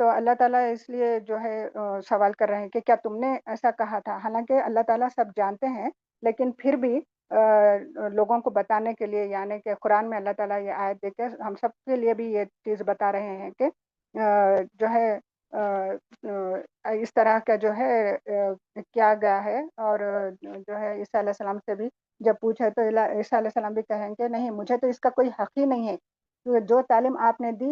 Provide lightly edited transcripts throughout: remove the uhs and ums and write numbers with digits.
تو اللہ تعالیٰ اس لیے جو ہے سوال کر رہے ہیں کہ کیا تم نے ایسا کہا تھا؟ حالانکہ اللہ تعالیٰ سب جانتے ہیں، لیکن پھر بھی لوگوں کو بتانے کے لیے، یعنی کہ قرآن میں اللہ تعالیٰ یہ آیت دے کے ہم سب کے لیے بھی یہ چیز بتا رہے ہیں کہ جو ہے اس طرح کا جو ہے کیا گیا ہے، اور جو ہے عیسیٰ علیہ السلام سے بھی جب پوچھے تو عیسیٰ علیہ السلام بھی کہیں کہ نہیں، مجھے تو اس کا کوئی حق ہی نہیں ہے، جو تعلیم آپ نے دی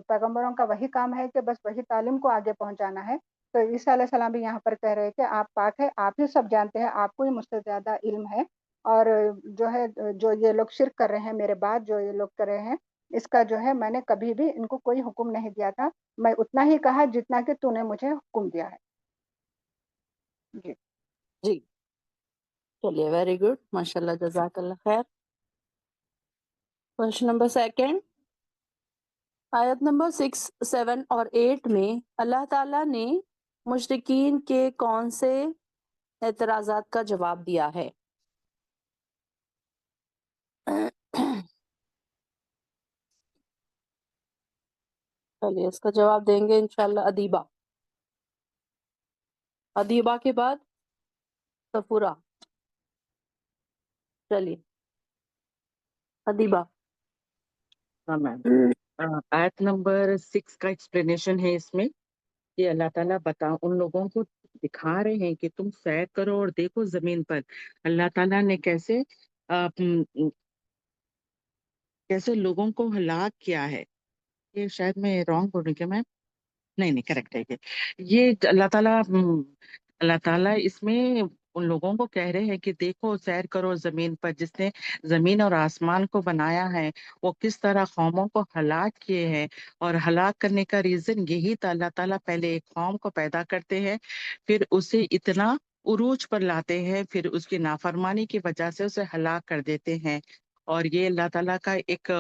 پیغمبروں کا وہی کام ہے کہ بس وہی تعلیم کو آگے پہنچانا ہے۔ تو عیسیٰ علیہ السلام بھی یہاں پر کہہ رہے ہیں کہ آپ پاک ہے، آپ ہی سب جانتے ہیں، آپ کو ہی مجھ سے زیادہ علم ہے، اور جو ہے جو یہ لوگ شرک کر رہے ہیں میرے بعد، جو یہ لوگ کر رہے ہیں، اس کا جو ہے میں نے کبھی بھی ان کو کوئی حکم نہیں دیا تھا، میں اتنا ہی کہا جتنا کہ تو نے مجھے حکم دیا ہے۔ جی جی چلیے، ویری گڈ، ماشاء اللہ، جزاک اللہ خیر۔ کوشچن نمبر 2، آیت نمبر 6، 7 اور 8 میں اللہ تعالیٰ نے مشرکین کے کون سے اعتراضات کا جواب دیا ہے؟ چلیے اس کا جواب دیں گے انشاءاللہ ادیبہ۔ ادیبہ کے بعد سفورہ۔ چلیے ادیبہ۔ ہاں میم، آیت نمبر 6 کا ایکسپلینیشن ہے اس میں کہ اللہ تعالیٰ ان لوگوں کو دکھا رہے ہیں کہ تم سیر کرو اور دیکھو زمین پر اللہ تعالیٰ نے کیسے لوگوں کو ہلاک کیا ہے۔ یہ شاید میں رانگ بول رہی کہ میں نہیں کریکٹ ہے یہ اللہ تعالیٰ اس میں ان لوگوں کو کہہ رہے ہیں کہ دیکھو سیر کرو زمین پر، جس نے زمین اور آسمان کو بنایا ہے وہ کس طرح قوموں کو ہلاک کیے ہیں، اور ہلاک کرنے کا ریزن یہی تھا، اللہ تعالیٰ پہلے ایک قوم کو پیدا کرتے ہیں، پھر اسے اتنا عروج پر لاتے ہیں، پھر اس کی نافرمانی کی وجہ سے اسے ہلاک کر دیتے ہیں۔ اور یہ اللہ تعالیٰ کا ایک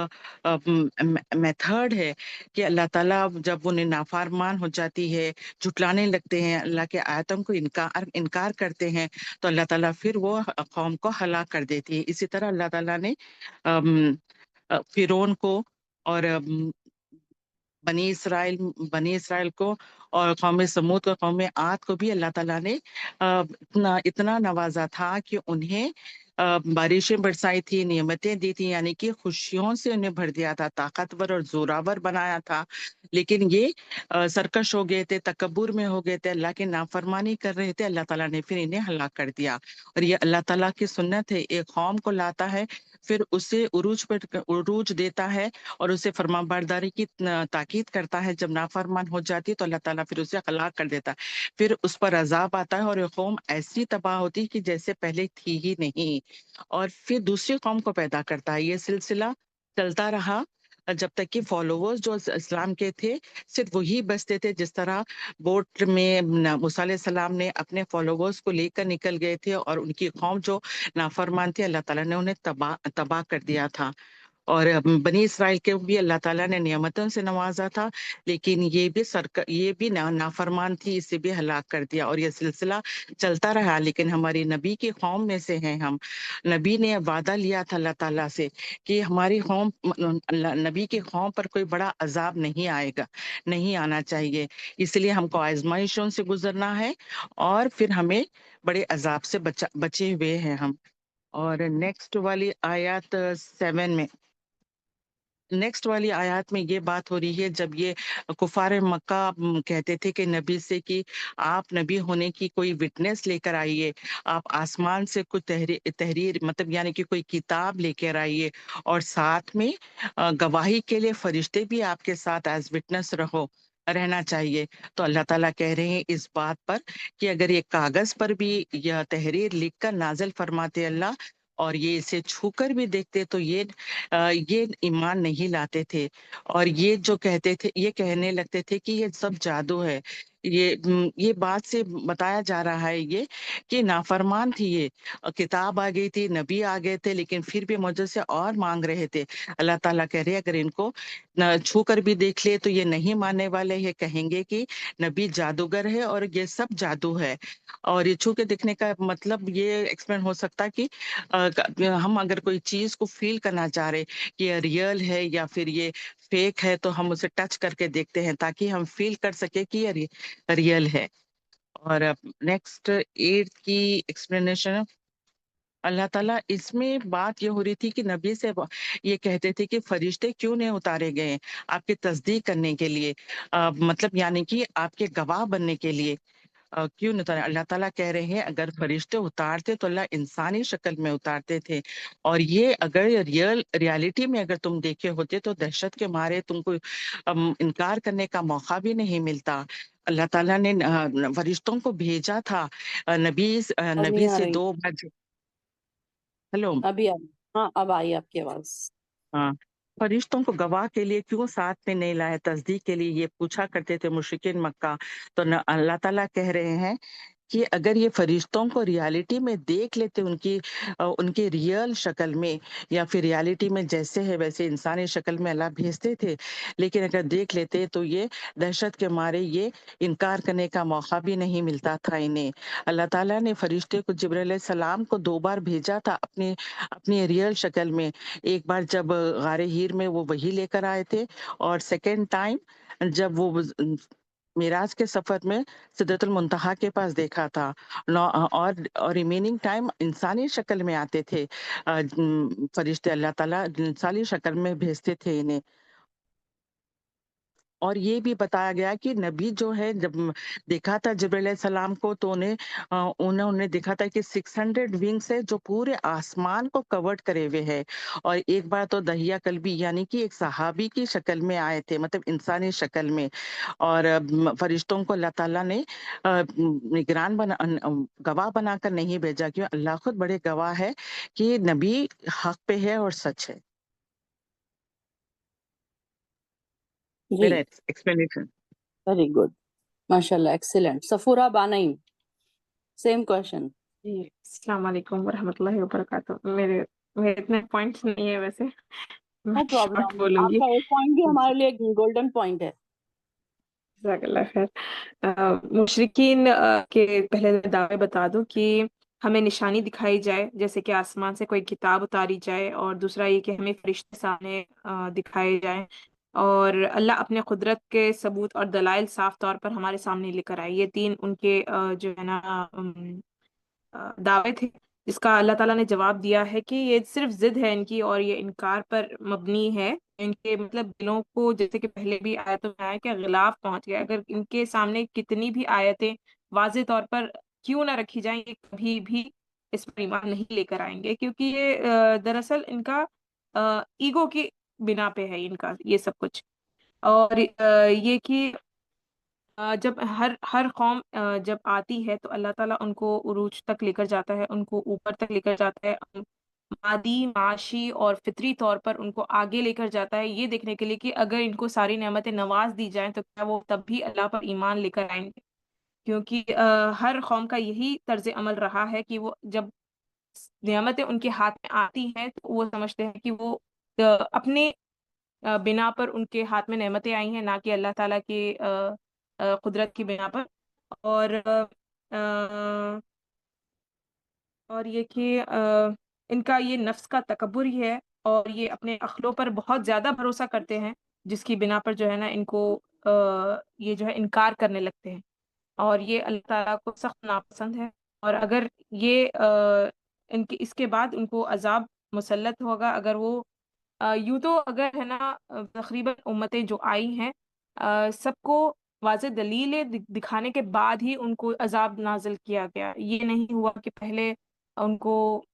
میتھڈ ہے کہ اللہ تعالیٰ جب انہیں نافرمان ہو جاتی ہے، جھٹلانے لگتے ہیں، اللہ کے آیتوں کو انکار کرتے ہیں، تو اللہ تعالیٰ پھر وہ قوم کو ہلاک کر دیتی ہے۔ اسی طرح اللہ تعالیٰ نے فرعون کو اور بنی اسرائیل کو اور قوم سمود اور قوم عاد کو بھی اللہ تعالیٰ نے اتنا نوازا تھا کہ انہیں بارشیں برسائی تھی، نعمتیں دی تھی، یعنی کہ خوشیوں سے انہیں بھر دیا تھا، طاقتور اور زوراور بنایا تھا، لیکن یہ سرکش ہو گئے تھے، تکبر میں ہو گئے تھے، اللہ کی نافرمانی کر رہے تھے، اللہ تعالیٰ نے پھر انہیں ہلاک کر دیا۔ اور یہ اللہ تعالیٰ کی سنت ہے، ایک قوم کو لاتا ہے، پھر اسے عروج دیتا ہے اور اسے فرمان برداری کی تاکید کرتا ہے، جب نافرمان ہو جاتی ہے تو اللہ تعالیٰ پھر اسے ہلاک کر دیتا ہے، پھر اس پر عذاب آتا ہے اور یہ قوم ایسی تباہ ہوتی ہے کہ جیسے پہلے تھی ہی نہیں، اور پھر دوسری قوم کو پیدا کرتا ہے۔ یہ سلسلہ چلتا رہا جب تک کہ فالوورز جو اسلام کے تھے صرف وہی بستے تھے، جس طرح بوٹ میں موسیٰ علیہ السلام نے اپنے فالوورز کو لے کر نکل گئے تھے اور ان کی قوم جو نافرمان تھی اللہ تعالیٰ نے انہیں تباہ کر دیا تھا۔ اور بنی اسرائیل کے بھی اللہ تعالیٰ نے نعمتوں سے نوازا تھا، لیکن یہ بھی نافرمان تھی، اسے بھی ہلاک کر دیا، اور یہ سلسلہ چلتا رہا۔ لیکن ہماری نبی کی قوم میں سے ہیں ہم، نبی نے وعدہ لیا تھا اللہ تعالیٰ سے کہ ہماری قوم، نبی کی قوم پر کوئی بڑا عذاب نہیں آئے گا، نہیں آنا چاہیے، اس لیے ہم کو آزمائشوں سے گزرنا ہے اور پھر ہمیں بڑے عذاب سے بچے ہوئے ہیں ہم۔ اور نیکسٹ والی آیات میں یہ بات ہو رہی ہے، جب یہ کفار مکہ کہتے تھے کہ نبی سے کہ آپ نبی ہونے کی کوئی وٹنس لے کر آئیے، آپ آسمان سے کچھ تحریر مطلب یعنی کہ کوئی کتاب لے کر آئیے، اور ساتھ میں گواہی کے لیے فرشتے بھی آپ کے ساتھ ایز وٹنس رہنا چاہیے۔ تو اللہ تعالیٰ کہہ رہے ہیں اس بات پر کہ اگر یہ کاغذ پر بھی یہ تحریر لکھ کر نازل فرماتے اللہ اور یہ اسے چھو کر بھی دیکھتے تو یہ ایمان نہیں لاتے تھے، اور یہ جو کہتے تھے، یہ کہنے لگتے تھے کہ یہ سب جادو ہے۔ یہ بات سے بتایا جا رہا ہے یہ کہ نافرمان تھی، یہ کتاب آ گئی تھی، نبی آ گئے تھے، لیکن پھر بھی مجھ سے اور مانگ رہے تھے۔ اللہ تعالیٰ کہہ رہے اگر ان کو چھو کر بھی دیکھ لے تو یہ نہیں ماننے والے، یہ کہیں گے کہ نبی جادوگر ہے اور یہ سب جادو ہے۔ اور یہ چھو کے دیکھنے کا مطلب یہ ایکسپلین ہو سکتا کہ ہم اگر کوئی چیز کو فیل کرنا چاہ رہے کہ یہ ریئل ہے یا پھر یہ فیک ہے تو ہم اسے ٹچ کر کے دیکھتے ہیں تاکہ ہم فیل کر سکے کہ یہ ریئل ہے. اور نیکسٹ 8 کی ایکسپلینیشن، اللہ تعالیٰ اس میں بات یہ ہو رہی تھی کہ نبی سے یہ کہتے تھے کہ فرشتے کیوں نہیں اتارے گئے آپ کی تصدیق کرنے کے لیے، مطلب یعنی کہ آپ کے گواہ بننے کے لیے. کیوں نہیں اتارے؟ اللہ تعالیٰ کہہ رہے ہیں اگر فرشتے اتارتے تو اللہ انسانی شکل میں اتارتے تھے، اور یہ اگر ریالٹی میں اگر تم دیکھے ہوتے تو دہشت کے مارے تم کو انکار کرنے کا موقع بھی نہیں ملتا. اللہ تعالیٰ نے فرشتوں کو بھیجا تھا نبی آواز نبی نہیں آ سے رہی. 2 بار. ہلو. ابھی ہاں اب آئی آپ کی آواز. ہاں، فرشتوں کو گواہ کے لیے کیوں ساتھ میں نہیں لائے، تصدیق کے لیے یہ پوچھا کرتے تھے مشرکین مکہ. تو اللہ تعالیٰ کہہ رہے ہیں کہ اگر یہ فرشتوں کو ریالٹی میں دیکھ لیتے ان کی ریئل شکل میں، یا پھر ریالٹی میں جیسے ہے ویسے انسانی شکل میں اللہ بھیجتے تھے، لیکن اگر دیکھ لیتے تو یہ دہشت کے مارے یہ انکار کرنے کا موقع بھی نہیں ملتا تھا انہیں. اللہ تعالیٰ نے فرشتے کو جبرائیل علیہ السلام کو 2 بار بھیجا تھا اپنی ریئل شکل میں. ایک بار جب غار ہیر میں وہ وحی لے کر آئے تھے، اور سیکنڈ ٹائم جب وہ معراج کے سفر میں سدرۃ المنتہا کے پاس دیکھا تھا. اور ریمیننگ ٹائم انسانی شکل میں آتے تھے فرشتے، اللہ تعالیٰ انسانی شکل میں بھیجتے تھے انہیں. اور یہ بھی بتایا گیا کہ نبی جو ہے جب دیکھا تھا جبرائیل علیہ السلام کو تو انہوں نے دیکھا تھا کہ 600 ونگس ہے جو پورے آسمان کو کورڈ کرے ہوئے ہے. اور ایک بار تو دہیا کلبی یعنی کہ ایک صحابی کی شکل میں آئے تھے، مطلب انسانی شکل میں. اور فرشتوں کو اللہ تعالیٰ نے نگران گواہ بنا کر نہیں بھیجا، کیوں اللہ خود بڑے گواہ ہے کہ نبی حق پہ ہے اور سچ ہے. جی میرا ایکسپلینیشن. ویری گڈ ماشاء اللہ ایکسیلنٹ. سفورہ بانئی سیم کوشچن. جی السلام علیکم ورحمۃ اللہ وبرکاتہ. میرے اتنے پوائنٹس نہیں ہے ویسے، میں نو شارٹ پرابلم، بولوں آپ گی. کا ایک پوائنٹ بھی ہمارے لیے گولڈن پوائنٹ ہے. جزاک اللہ خیر. مشرکین کے پہلے دعوے بتا دوں کہ ہمیں نشانی دکھائی جائے، جیسے کہ آسمان سے کوئی کتاب اتاری جائے، اور دوسرا یہ کہ ہمیں فرشتے سامنے دکھائے جائیں، اور اللہ اپنے قدرت کے ثبوت اور دلائل صاف طور پر ہمارے سامنے لے کر آئے. یہ 3 ان کے جو ہے نا دعوے تھے، جس کا اللہ تعالیٰ نے جواب دیا ہے کہ یہ صرف ضد ہے ان کی، اور یہ انکار پر مبنی ہے. ان کے مطلب دلوں کو، جیسے کہ پہلے بھی آیتوں میں آیا کہ غلاف پہنچ گیا. اگر ان کے سامنے کتنی بھی آیتیں واضح طور پر کیوں نہ رکھی جائیں، یہ کبھی بھی اس پر ایمان نہیں لے کر آئیں گے، کیونکہ یہ دراصل ان کا ایگو کی بنا پہ ہے ان کا یہ سب کچھ. اور یہ کہ جب ہر قوم جب آتی ہے تو اللہ تعالیٰ ان کو عروج تک لے کر جاتا ہے، ان کو اوپر تک لے کر جاتا ہے، مادی، معاشی اور فطری طور پر ان کو آگے لے کر جاتا ہے، یہ دیکھنے کے لیے کہ اگر ان کو ساری نعمتیں نواز دی جائیں تو کیا وہ تب بھی اللہ پر ایمان لے کر آئیں گے. کیونکہ ہر قوم کا یہی طرز عمل رہا ہے کہ وہ جب نعمتیں ان کے ہاتھ میں آتی ہیں تو وہ سمجھتے ہیں کہ وہ اپنے بنا پر ان کے ہاتھ میں نعمتیں آئی ہیں، نہ کہ اللہ تعالیٰ کے قدرت کی بنا پر. اور یہ کہ ان کا یہ نفس کا تکبر ہی ہے، اور یہ اپنے عقلوں پر بہت زیادہ بھروسہ کرتے ہیں، جس کی بنا پر جو ہے نا ان کو یہ جو ہے انکار کرنے لگتے ہیں، اور یہ اللہ تعالیٰ کو سخت ناپسند ہے. اور اگر یہ اس کے بعد ان کو عذاب مسلط ہوگا، اگر وہ یوں تو اگر ہے نا تقریباً امتیں جو آئی ہیں سب کو واضح دلیلیں دکھانے کے بعد ہی ان کو عذاب نازل کیا گیا. یہ نہیں ہوا کہ پہلے ان کو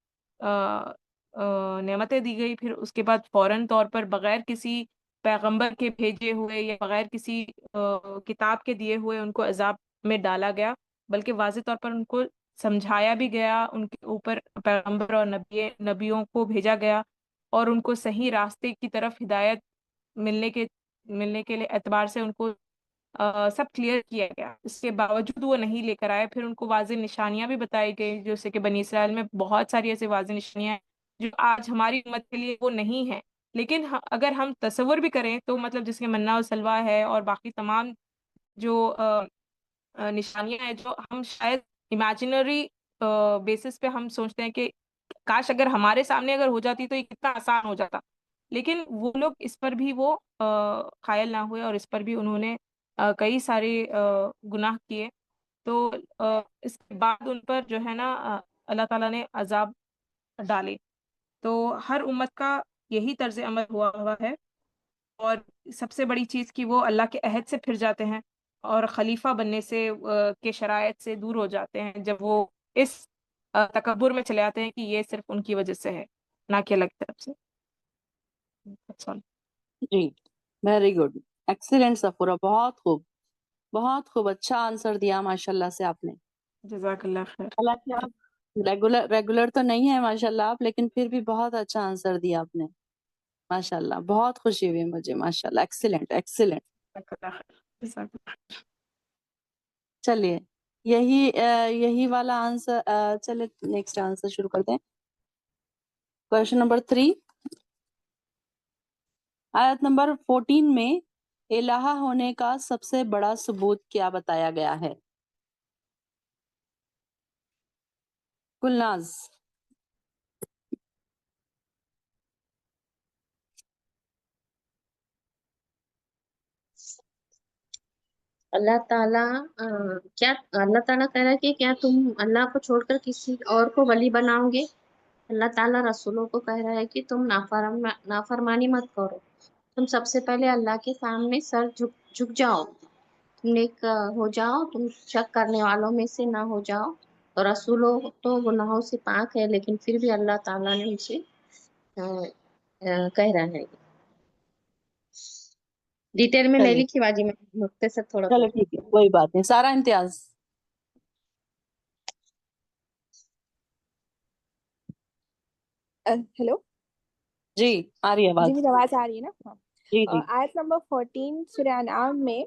نعمتیں دی گئی، پھر اس کے بعد فوراً طور پر بغیر کسی پیغمبر کے بھیجے ہوئے یا بغیر کسی کتاب کے دیے ہوئے ان کو عذاب میں ڈالا گیا، بلکہ واضح طور پر ان کو سمجھایا بھی گیا، ان کے اوپر پیغمبر اور نبیوں کو بھیجا گیا، اور ان کو صحیح راستے کی طرف ہدایت ملنے کے لیے اعتبار سے ان کو سب کلیئر کیا گیا. اس کے باوجود وہ نہیں لے کر آئے. پھر ان کو واضح نشانیاں بھی بتائی گئی، جیسے کہ بنی اسرائیل میں بہت ساری ایسی واضح نشانیاں ہیں جو آج ہماری امت کے لیے وہ نہیں ہیں، لیکن اگر ہم تصور بھی کریں تو مطلب جس کے منہ و سلوہ ہے اور باقی تمام جو نشانیاں ہیں جو ہم شاید امیجنری بیسس پہ ہم سوچتے ہیں کہ کاش اگر ہمارے سامنے اگر ہو جاتی تو یہ کتنا آسان ہو جاتا. لیکن وہ لوگ اس پر بھی وہ قائل نہ ہوئے، اور اس پر بھی انہوں نے کئی سارے گناہ کیے. تو اس کے بعد ان پر جو ہے نا اللہ تعالیٰ نے عذاب ڈالے. تو ہر امت کا یہی طرز عمل ہوا ہے، اور سب سے بڑی چیز کہ وہ اللہ کے عہد سے پھر جاتے ہیں اور خلیفہ بننے سے کے شرائط سے دور ہو جاتے ہیں، جب وہ اس تکبر میں چلے آتے ہیں کہ یہ صرف ان کی وجہ سے ہے، نہ کہ اللہ کی طرف سے. That's all. جی ویری گڈ، ایکسیلنٹ سفورہ، بہت خوب اچھا آنسر دیا ماشاء اللہ سے آپ نے. جزاک اللہ خیر. حالانکہ آپ ریگولر تو نہیں ہے ماشاء اللہ آپ، لیکن پھر بھی بہت اچھا آنسر دیا آپ نے ماشاء اللہ. بہت خوشی ہوئی مجھے ماشاء اللہ. Excellent excellent. جزاک اللہ خیر. جزاک اللہ. چلیے یہی والا آنسر. چلے نیکسٹ آنسر شروع کرتے ہیں. کوشچن نمبر 3، آیت نمبر 14 میں الہ ہونے کا سب سے بڑا ثبوت کیا بتایا گیا ہے؟ گلناز. اللہ تعالیٰ کیا اللہ تعالیٰ کہہ رہا ہے کہ کیا تم اللہ کو چھوڑ کر کسی اور کو ولی بناؤ گے؟ اللہ تعالیٰ رسولوں کو کہہ رہا ہے کہ تم نافرمانی مت کرو. تم سب سے پہلے اللہ کے سامنے سر جھک جاؤ، تم نیک ہو جاؤ، تم شک کرنے والوں میں سے نہ ہو جاؤ. اور رسولوں تو گناہوں سے پاک ہے، لیکن پھر بھی اللہ تعالیٰ نے ان سے کہہ رہا ہے. ڈیٹیل میں نہیں چلیے لکھی باجی، میں مختصر تھوڑا چلو بہت. ٹھیک ہے، کوئی بات نہیں. سارا امتیاز. ہیلو، جی آ رہی ہے جی آواز. میری آواز آ رہی ہے نا؟ ہاں. جی جی آیت نمبر 14 سورہ انعام میں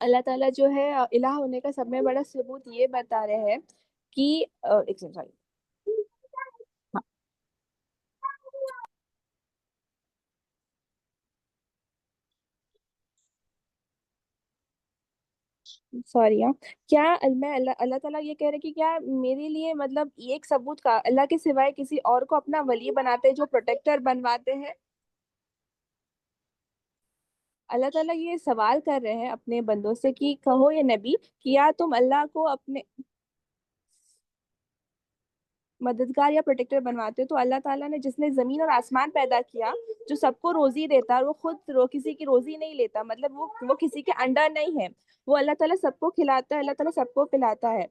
اللہ تعالیٰ جو ہے الہ ہونے کا سب میں بڑا ثبوت یہ بتا رہے ہیں کہ ایک سیکنڈ سوری، سوری کیا میں اللہ تعالیٰ یہ کہہ رہے کہ کیا میرے لیے مطلب ایک ثبوت کا اللہ کے سوائے کسی اور کو اپنا ولی بناتے جو پروٹیکٹر بنواتے ہیں؟ اللہ تعالیٰ یہ سوال کر رہے ہیں اپنے بندوں سے کہ کہو یہ نبی، کیا تم اللہ کو اپنے مددگار یا پروٹیکٹر بنواتے ہو؟ تو اللہ تعالیٰ نے جس نے زمین اور آسمان پیدا کیا، جو سب کو روزی دیتا ہے، اور وہ خود کسی کی روزی نہیں لیتا، مطلب وہ کسی کے انڈر نہیں ہے، وہ اللہ تعالیٰ سب کو کھلاتا ہے، اللہ تعالیٰ سب کو پلاتا ہے،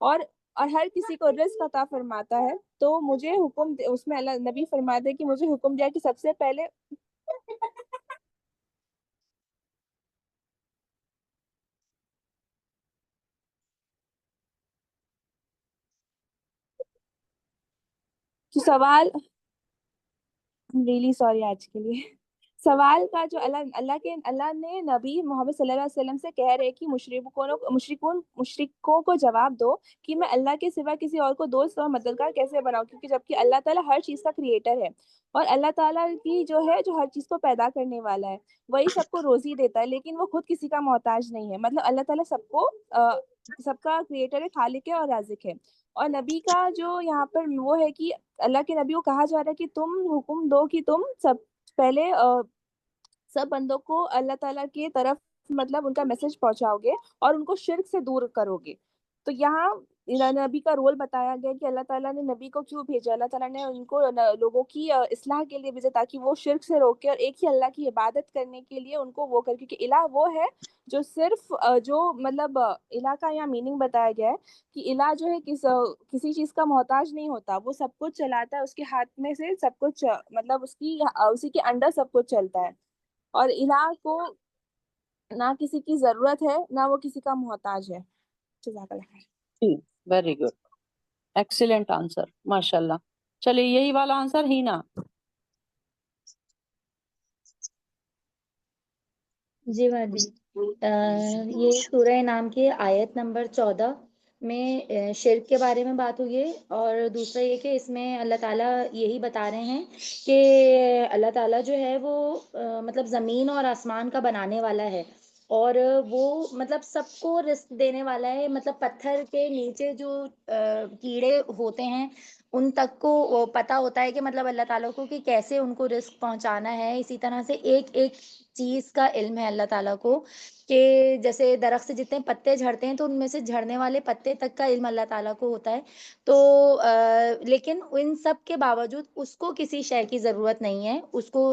اور ہر کسی کو رزق عطا فرماتا ہے. تو مجھے حکم اس میں اللہ نبی فرماتے ہیں کہ مجھے حکم دیا کہ سب سے پہلے سوال ریلی سوری آج کے لیے سوال کا جو اللہ نے نبی محمد صلی اللہ علیہ وسلم سے کہہ رہے کہ مشرکوں کو جواب دو کہ میں اللہ کے سوا کسی اور کو دوست اور مددگار کیسے بناؤں، کیونکہ جبکہ اللہ تعالیٰ ہر چیز کا کریٹر ہے، اور اللہ تعالیٰ کی جو ہے جو ہر چیز کو پیدا کرنے والا ہے، وہی سب کو روزی دیتا ہے، لیکن وہ خود کسی کا محتاج نہیں ہے. مطلب اللہ تعالیٰ سب کا کریٹر ہے، خالق ہے اور رازق ہے. اور نبی کا جو یہاں پر وہ ہے کہ اللہ کے نبی کو کہا جا رہا ہے کہ تم حکم دو کہ تم سب پہلے سب بندوں کو اللہ تعالیٰ کی طرف مطلب ان کا میسج پہنچاؤ گے اور ان کو شرک سے دور کرو گے. تو یہاں نبی کا رول بتایا گیا کہ اللہ تعالیٰ نے نبی کو کیوں بھیجا. اللہ تعالیٰ نے ان کو لوگوں کی اصلاح کے لیے بھیجا تاکہ وہ شرک سے روکے اور ایک ہی اللہ کی عبادت کرنے کے لیے ان کو وہ کر، کیونکہ الہ وہ ہے جو صرف جو مطلب الہ کا یہاں میننگ بتایا گیا ہے کہ الہ جو ہے کسی چیز کا محتاج نہیں ہوتا، وہ سب کچھ چلاتا ہے، اس کے ہاتھ میں سے سب کچھ مطلب اسی کے انڈر سب کچھ چلتا ہے، اور الہ کو نہ کسی کی ضرورت ہے نہ وہ کسی کا محتاج ہے. جزاک اللہ خیر. جی ویری گڈ، ایکسیلنٹ آنسر ماشاء اللہ. چلیے یہی والا آنسر ہی نا. جی باجی، یہ سورہ نام کی آیت نمبر 14 میں شرک کے بارے میں بات ہوئی ہے، اور دوسرا یہ کہ اس میں اللہ تعالیٰ یہی بتا رہے ہیں کہ اللہ تعالیٰ جو ہے وہ مطلب زمین اور آسمان کا بنانے والا ہے، اور وہ مطلب سب کو رزق دینے والا ہے. مطلب پتھر کے نیچے جو کیڑے ہوتے ہیں ان تک کو وہ پتہ ہوتا ہے کہ مطلب اللہ تعالیٰ کو کہ کیسے ان کو رزق پہنچانا ہے. اسی طرح سے ایک ایک چیز کا علم ہے اللہ تعالیٰ کو کہ جیسے درخت سے جتنے پتے جھڑتے ہیں تو ان میں سے جھڑنے والے پتے تک کا علم اللہ تعالیٰ کو ہوتا ہے. تو لیکن ان سب کے باوجود اس کو کسی شے کی ضرورت نہیں ہے. اس کو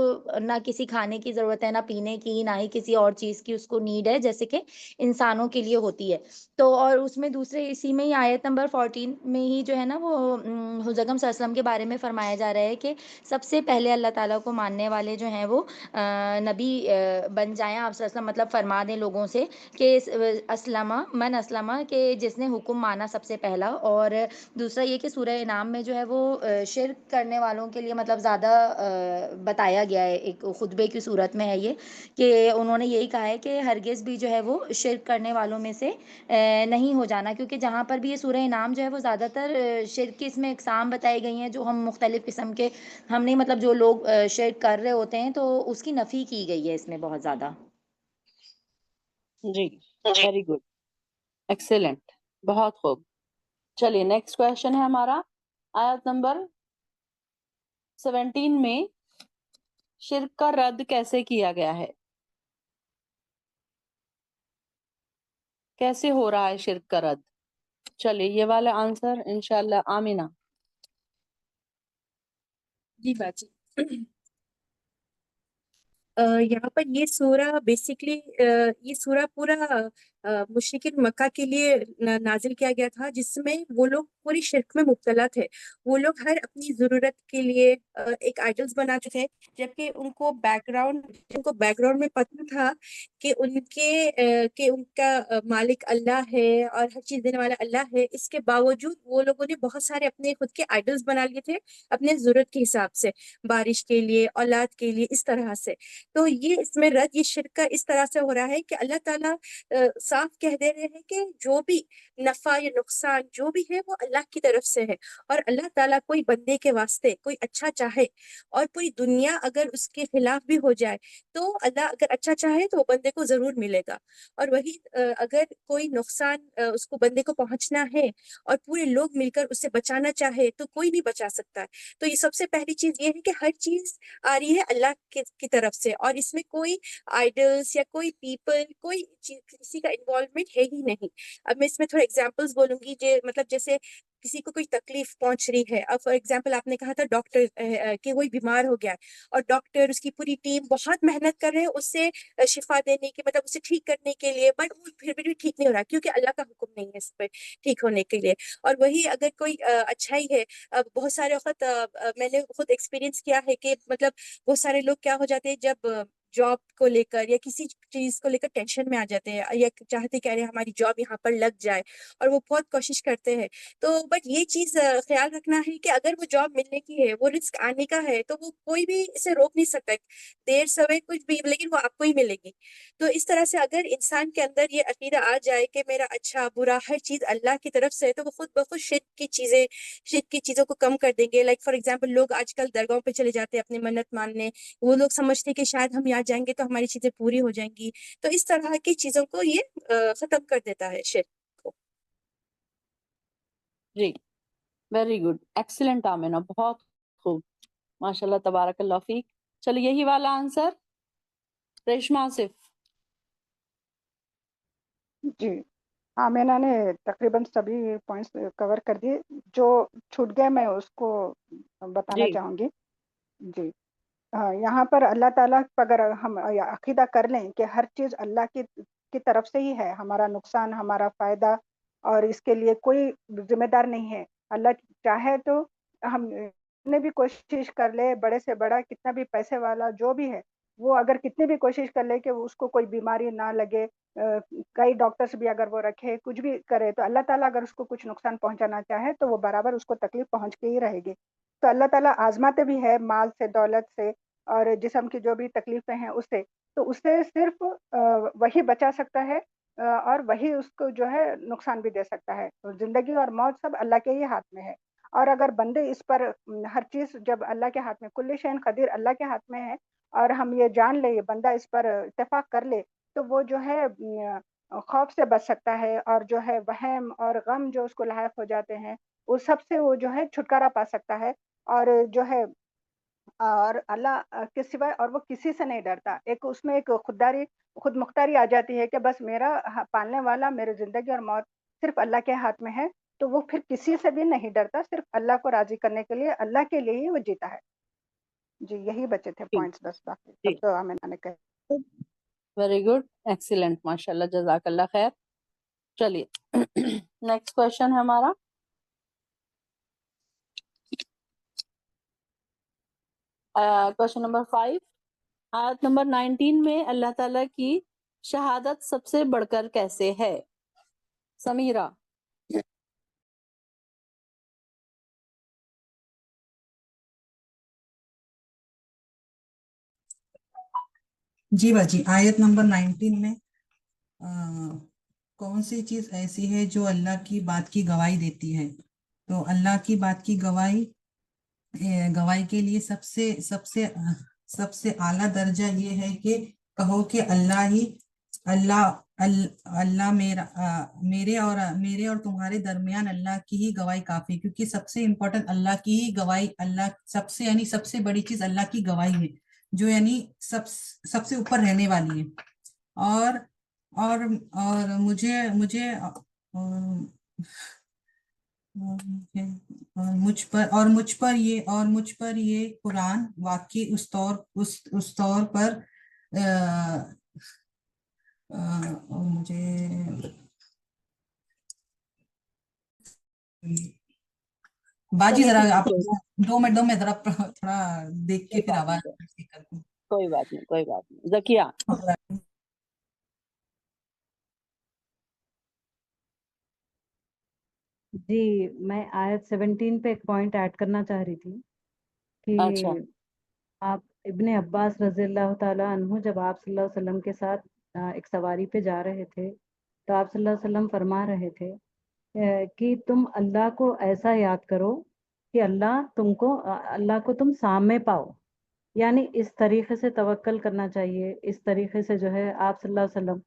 نہ کسی کھانے کی ضرورت ہے، نہ پینے کی، نہ ہی کسی اور چیز کی اس کو نیڈ ہے جیسے کہ انسانوں کے لیے ہوتی ہے. تو اور اس میں دوسرے اسی میں ہی آیت نمبر 14 میں ہی جو ہے نا وہ حضرت اکرم صلی اللہ علیہ وسلم کے بارے میں فرمایا جا رہا ہے کہ سب سے پہلے اللہ تعالیٰ کو ماننے والے جو ہیں وہ نبی بن جائیں. آپ صلی اللہ علیہ وسلم مطلب فرما دیں لوگوں سے کہ من اسلمہ کہ جس نے حکم مانا سب سے پہلا. اور دوسرا یہ کہ سورہ انعام میں جو ہے وہ شرک کرنے والوں کے لیے مطلب زیادہ بتایا گیا ہے. ایک خطبے کی صورت میں ہے یہ کہ انہوں نے یہی کہا ہے کہ ہرگز بھی جو ہے وہ شرک کرنے والوں میں سے نہیں ہو جانا، کیونکہ جہاں پر بھی یہ سورہ انعام جو ہے وہ زیادہ تر شرک کی اس میں اقسام بتائی گئی ہیں جو ہم مختلف قسم کے ہم نہیں مطلب جو لوگ شرک کر رہے ہوتے ہیں تو اس کی نفی کی گئی ہے اس میں بہت زیادہ. جی ویری گڈ، ایکسیلنٹ، بہت خوب. چلیے نیکسٹ کوشچن ہے ہمارا آیت نمبر 17 میں شرک کا رد کیسے کیا گیا ہے؟ کیسے ہو رہا ہے شرک کا رد؟ چلیے یہ والا آنسر انشاءاللہ آمینہ. جی باجی، یہاں پر یہ سورہ بیسکلی یہ سورہ پورا مشرکین مکہ کے لیے نازل کیا گیا تھا، جس میں وہ لوگ پوری شرک میں مبتلا تھے. وہ لوگ ہر اپنی ضرورت کے لیے ایک آئیڈلز بناتے تھے، جبکہ ان کو بیک گراؤنڈ میں پتہ تھا کہ ان کا مالک اللہ ہے اور ہر چیز دینے والا اللہ ہے. اس کے باوجود وہ لوگوں نے بہت سارے اپنے خود کے آئیڈلز بنا لیے تھے اپنے ضرورت کے حساب سے، بارش کے لیے، اولاد کے لیے، اس طرح سے. تو یہ اس میں رد یہ شرک کا اس طرح سے ہو رہا ہے کہ اللہ تعالیٰ صاف کہہ دے رہے ہیں کہ جو بھی نفع یا نقصان جو بھی ہے وہ اللہ کی طرف سے ہے. اور اللہ تعالیٰ کوئی بندے کے واسطے کوئی اچھا چاہے اور پوری دنیا اگر اس کے خلاف بھی ہو جائے تو اللہ اگر اچھا چاہے تو وہ بندے کو ضرور ملے گا. اور وہی اگر کوئی نقصان اس کو بندے کو پہنچنا ہے اور پورے لوگ مل کر اسے بچانا چاہے تو کوئی نہیں بچا سکتا. تو یہ سب سے پہلی چیز یہ ہے کہ ہر چیز آ رہی ہے اللہ کی طرف سے، اور اس میں کوئی آئیڈلس یا کوئی پیپل، کوئی کسی کا انوالومنٹ ہے ہی نہیں. اب میں اس میں تھوڑا ایگزامپلس بولوں گی مطلب جیسے کسی کو کوئی تکلیف پہنچ رہی ہے. اب فار ایگزامپل آپ نے کہا تھا ڈاکٹر کہ وہی بیمار ہو گیا اور ڈاکٹر اس کی پوری ٹیم بہت محنت کر رہے ہیں اس سے شفا دینے کی، مطلب اسے ٹھیک کرنے کے لیے، بٹ وہ پھر بھی ٹھیک نہیں ہو رہا کیونکہ اللہ کا حکم نہیں ہے اس پہ ٹھیک ہونے کے لیے. اور وہی اگر کوئی اچھائی ہے، بہت سارے وقت میں نے خود ایکسپیرینس کیا ہے کہ مطلب بہت سارے لوگ کیا ہو جاتے ہیں جب جاب کو لے کر یا کسی چیز کو لے کر ٹینشن میں آ جاتے ہیں یا چاہتے کہہ رہے ہیں ہماری جاب یہاں پر لگ جائے، اور وہ بہت کوشش کرتے ہیں. تو بٹ یہ چیز خیال رکھنا ہے کہ اگر وہ جاب ملنے کی ہے، وہ رزق آنے کا ہے، تو وہ کوئی بھی اسے روک نہیں سکتا، دیر سوے کچھ بھی، لیکن وہ آپ کو ہی ملے گی. تو اس طرح سے اگر انسان کے اندر یہ عقیدہ آ جائے کہ میرا اچھا برا ہر چیز اللہ کی طرف سے ہے، تو وہ خود بخود شرک کی چیزوں کو کم کر دیں گے. لائک فار ایگزامپل لوگ آج کل درگاہوں پہ چلے جاتے ہیں اپنی منت ماننے. وہ لوگ سمجھتے کہ شاید ہم یہاں جائیں گے تو ہماری چیزیں پوری ہو جائیں گی. تو اس طرح کی چیزوں کو یہ ختم کر دیتا ہے شرک کو. جی ویری گڈ، ایکسیلنٹ آمینہ، بہت خوب، ماشاء اللہ تبارک اللہ فیک. چلو یہی والا آنسر ریشما آصف. جی آمینہ نے تقریباً سبھی پوائنٹس کور کر دیے. جو چھوٹ گئے میں اس کو بتانا جی چاہوں گی. جی یہاں پر اللہ تعالیٰ اگر ہم عقیدہ کر لیں کہ ہر چیز اللہ کی طرف سے ہی ہے، ہمارا نقصان ہمارا فائدہ، اور اس کے لیے کوئی ذمہ دار نہیں ہے. اللہ چاہے تو ہم کتنے بھی کوشش کر لے، بڑے سے بڑا کتنا بھی پیسے والا جو بھی ہے، وہ اگر کتنی بھی کوشش کر لے کہ اس کو کوئی بیماری نہ لگے، کئی ڈاکٹرز بھی اگر وہ رکھے، کچھ بھی کرے، تو اللہ تعالیٰ اگر اس کو کچھ نقصان پہنچانا چاہے تو وہ برابر اس کو تکلیف پہنچ کے ہی رہے گی. تو اللہ تعالیٰ آزماتے بھی ہے مال سے، دولت سے، اور جسم کی جو بھی تکلیفیں ہیں اس سے. تو اس سے صرف وہی بچا سکتا ہے، اور وہی اس کو جو ہے نقصان بھی دے سکتا ہے. زندگی اور موت سب اللہ کے ہی ہاتھ میں ہے. اور اگر بندے اس پر ہر چیز جب اللہ کے ہاتھ میں، کل شیء قدیر اللہ کے ہاتھ میں ہے، اور ہم یہ جان لے، یہ بندہ اس پر اتفاق کر لے تو وہ جو ہے خوف سے بچ سکتا ہے، اور جو ہے وہم اور غم جو اس کو لاحق ہو جاتے ہیں وہ سب سے وہ جو ہے چھٹکارا پا سکتا ہے، اور جو ہے اور اللہ کے سوائے اور وہ کسی سے نہیں ڈرتا۔ ایک اس میں ایک خود مختاری آ جاتی ہے کہ بس میرا پالنے والا، میری زندگی اور موت صرف اللہ کے ہاتھ میں ہے، تو وہ پھر کسی سے بھی نہیں ڈرتا، صرف اللہ کو راضی کرنے کے لیے، اللہ کے لیے ہی وہ جیتا ہے۔ جی یہی بچے تھے جی پوائنٹس، بس باقی جی، سب تو آمینہ نے کہا۔ ویری گڈ، ایکسیلنٹ، ماشاء اللہ، جزاک اللہ خیر۔ چلیے نیکسٹ کوشچن ہے ہمارا، کوشچن نمبر 5، آیت نمبر 19 میں اللہ تعالیٰ کی شہادت سب سے بڑھ کر کیسے ہے؟ سمیرہ۔ جی باجی، آیت نمبر 19 میں کون سی چیز ایسی ہے جو اللہ کی بات کی گواہی دیتی ہے؟ تو اللہ کی بات کی گواہی کے لیے سب سے اعلیٰ درجہ یہ ہے کہ کہو کہ اللہ میرے اور تمہارے درمیان اللہ کی ہی گواہی کافی، کیونکہ سب سے امپورٹنٹ اللہ کی ہی گواہی، سب سے بڑی چیز اللہ کی گواہی ہے، جو یعنی سب سے اوپر رہنے والی ہے۔ اور مجھ پر یہ قرآن واقعی اس طور پر مجھے باجی ذرا آپ 2 منٹ ذرا تھوڑا دیکھ کے پھر آواز کرتی ہوں۔ کوئی بات نہیں، ذکیہ۔ جی میں آیت 17 پہ ایک پوائنٹ ایڈ کرنا چاہ رہی تھی کہ اچھا، آپ ابن عباس رضی اللہ تعالیٰ عنہ جب آپ صلی اللہ علیہ وسلم کے ساتھ ایک سواری پہ جا رہے تھے تو آپ صلی اللہ علیہ وسلم فرما رہے تھے کہ تم اللہ کو ایسا یاد کرو کہ اللہ کو تم سامنے پاؤ، یعنی اس طریقے سے توکل کرنا چاہیے۔ اس طریقے سے جو ہے آپ صلی اللہ علیہ وسلم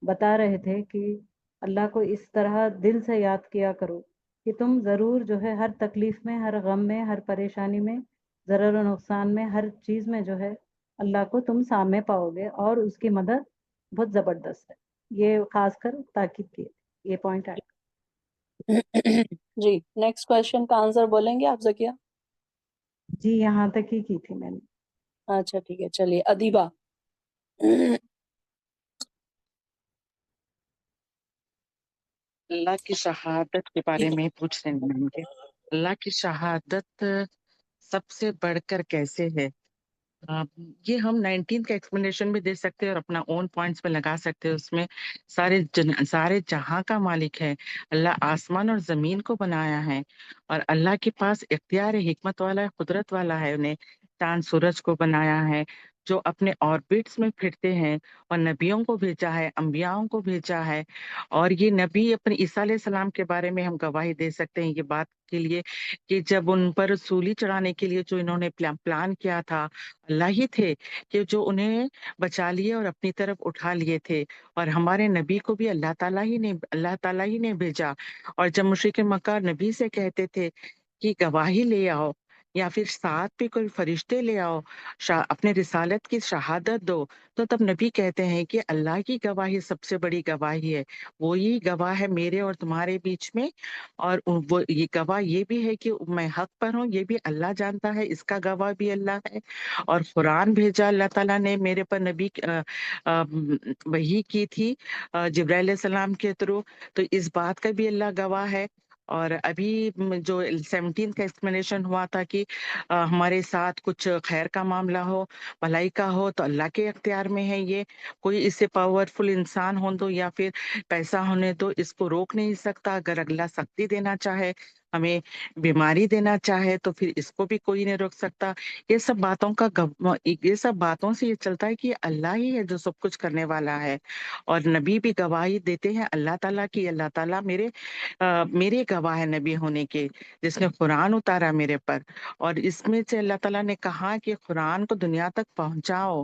بتا رہے تھے کہ اللہ کو اس طرح دل سے یاد کیا کرو کہ تم ضرور جو ہے ہر تکلیف میں، ہر غم میں، ہر پریشانی میں، ضرر و نقصان میں، ہر چیز میں جو ہے اللہ کو تم سامنے پاؤ گے، اور اس کی مدد بہت زبردست ہے۔ یہ خاص کر تاکید کی یہ پوائنٹ ہے۔ جی نیکسٹ کوشچن کا آنسر بولیں گے آپ ذکیہ؟ جی یہاں تک ہی کی تھی میں نے۔ اچھا ٹھیک ہے، چلیے ادیبہ۔ اللہ کی شہادت کے بارے میں پوچھ رہے ہیں کہ اللہ کی شہادت سب سے بڑھ کر کیسے ہے؟ یہ ہم 19 کا ایکسپلینیشن بھی دے سکتے ہیں اور اپنا اون پوائنٹس پہ لگا سکتے ہیں۔ اس میں سارے جہاں کا مالک ہے، اللہ آسمان اور زمین کو بنایا ہے، اور اللہ کے پاس اختیار حکمت والا ہے، قدرت والا ہے، انہیں چاند سورج کو بنایا ہے جو اپنے آربٹس میں پھرتے ہیں، اور نبیوں کو بھیجا ہے، انبیاؤں کو بھیجا ہے۔ اور یہ نبی اپنے عیسیٰ علیہ السلام کے بارے میں ہم گواہی دے سکتے ہیں یہ بات کے لیے کہ جب ان پر سولی چڑھانے کے لیے جو انہوں نے پلان کیا تھا، اللہ ہی تھے کہ جو انہیں بچا لیے اور اپنی طرف اٹھا لیے تھے۔ اور ہمارے نبی کو بھی اللہ تعالیٰ ہی نے بھیجا۔ اور جب مشرک مکہ نبی سے کہتے تھے کہ گواہی لے آؤ، یا پھر ساتھ پہ کوئی فرشتے لے آؤ، اپنے رسالت کی شہادت دو، تو تب نبی کہتے ہیں کہ اللہ کی گواہی سب سے بڑی گواہی ہے، وہی گواہ ہے میرے اور تمہارے بیچ میں، اور وہ یہ گواہ یہ بھی ہے کہ میں حق پر ہوں، یہ بھی اللہ جانتا ہے، اس کا گواہ بھی اللہ ہے۔ اور قرآن بھیجا اللہ تعالیٰ نے میرے پر، نبی وحی کی تھی جبرائیل علیہ السلام کے تھرو، تو اس بات کا بھی اللہ گواہ ہے۔ اور ابھی جو 17 کا ایکسپلینیشن ہوا تھا کہ ہمارے ساتھ کچھ خیر کا معاملہ ہو، بھلائی کا ہو، تو اللہ کے اختیار میں ہے یہ، کوئی اس سے پاورفل انسان ہو تو یا پھر پیسہ ہونے تو اس کو روک نہیں سکتا۔ اگر اللہ سختی دینا چاہے، ہمیں بیماری دینا چاہے، تو پھر اس کو بھی کوئی نہیں روک سکتا۔ یہ سب باتوں سے یہ چلتا ہے کہ اللہ ہی ہے جو سب کچھ کرنے والا ہے۔ اور نبی بھی گواہی دیتے ہیں اللہ تعالیٰ کی، اللہ تعالیٰ میرے گواہ ہے نبی ہونے کے، جس نے قرآن اتارا میرے پر۔ اور اس میں سے اللہ تعالیٰ نے کہا کہ قرآن کو دنیا تک پہنچاؤ،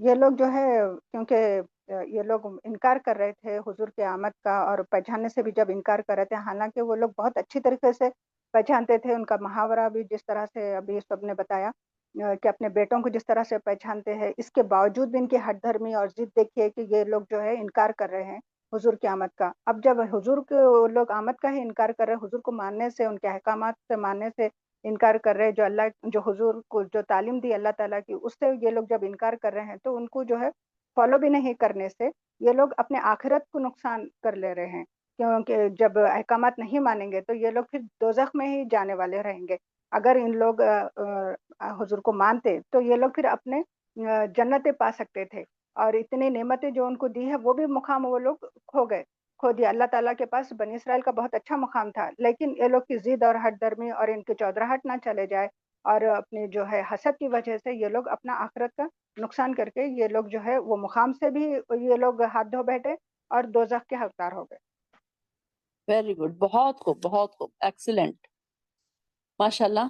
یہ لوگ جو ہے کیونکہ یہ لوگ انکار کر رہے تھے حضور کے آمد کا، اور پہچاننے سے بھی جب انکار کر رہے تھے، حالانکہ وہ لوگ بہت اچھی طریقے سے پہچانتے تھے. ان کا محاورہ بھی جس طرح سے ابھی سب نے بتایا کہ اپنے بیٹوں کو جس طرح سے پہچانتے ہیں، اس کے باوجود بھی ان کی ہٹ دھرمی اور ضد دیکھیے کہ یہ لوگ جو ہے انکار کر رہے ہیں حضور کی آمد کا. اب جب حضور کے لوگ آمد کا ہی انکار کر رہے ہیں، حضور کو ماننے سے، ان کے احکامات سے ماننے سے انکار کر رہے ہیں، جو حضور کو جو تعلیم دی اللہ تعالیٰ کی، اس سے یہ لوگ جب انکار کر رہے ہیں تو ان کو جو ہے فالو بھی نہیں کرنے سے یہ لوگ اپنے آخرت کو نقصان کر لے رہے ہیں. کیونکہ جب احکامات نہیں مانیں گے تو یہ لوگ پھر دوزخ میں ہی جانے والے رہیں گے. اگر ان لوگ حضور کو مانتے تو یہ لوگ پھر اپنے جنتیں پا سکتے تھے، اور اتنی نعمتیں جو ان کو دی ہے وہ بھی مقام وہ لوگ کھو دیا. اللہ تعالیٰ کے پاس بنی اسرائیل کا بہت اچھا مقام تھا، لیکن یہ لوگ کی ضد اور ہٹ درمی اور ان کی چودراہٹ نہ چلے جائے، اور اپنی جو ہے حسد کی وجہ سے یہ لوگ اپنا آخرت کا نقصان کر کے یہ لوگ جو ہے وہ مقام سے بھی یہ لوگ ہاتھ دھو بیٹھے اور دوزخ کے حقدار ہو گئے. ویری گڈ، بہت خوب، بہت خوب، ایکسیلنٹ، ماشاء اللہ،